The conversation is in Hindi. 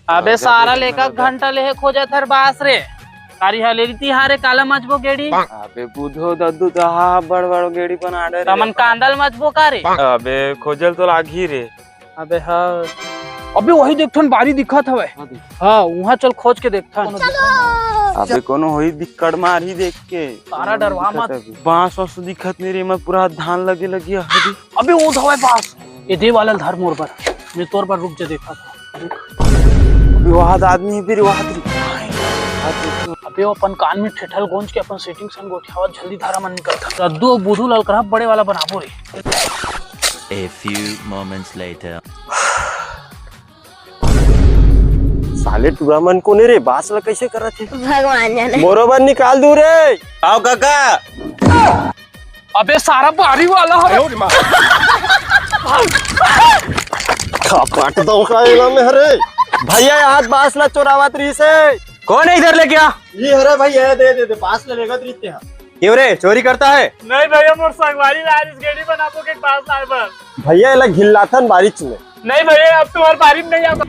अबे सारा लेकर घंटा ले खोजा थर बास रे कारी हलेरी हारे काला मजबो गेड़ी अबे बुधो दद्दू तो हा बड़ बड़ गेड़ी पण आडे तमन कांदल मजबो का रे अबे खोजल तो लागी रे। अबे हाँ अबे वही देखथन बारी दिखत हवे हाँ वहाँ चल खोज के देखथन अबे कोनो होई दिक्कत मारी देख के सारा डरवा मत बांस वास दिखत नहीं रे मैं पूरा धान लगे लगी हरी। अबे वो धवे पास ये दे वाला धर मोर पर मैं तोर पर रुक जा देखा था वहां आदमी फिर वहां अबे वो अपन कान में ठेठल गोंज के अपन सेटिंग सन गोठियावा जल्दी धारा मन निकलता रद्दू बुधू ललकरा बड़े वाला बनाबो रे। A few moments later. साले टुआ मन को ने रे बास ला कैसे करत है भगवान जाने मोरोबर निकाल दू रे। आओ काका। अबे सारा बारी वाला है काट दो खाएला में हरे भैया हाथ बास ला चोरावत रही से कौन है इधर लेके आ? ये हरे भैया दे बास ला लेगा तरीते हैं क्यों रे चोरी करता है? नहीं भैया मोर संगवारी लाल इस गेड़ी बनाबो के पास आए पर भैया ला घिल्लाथन बारिश में नहीं भैया अब तुम्हारी बारी में नहीं आऊंगा।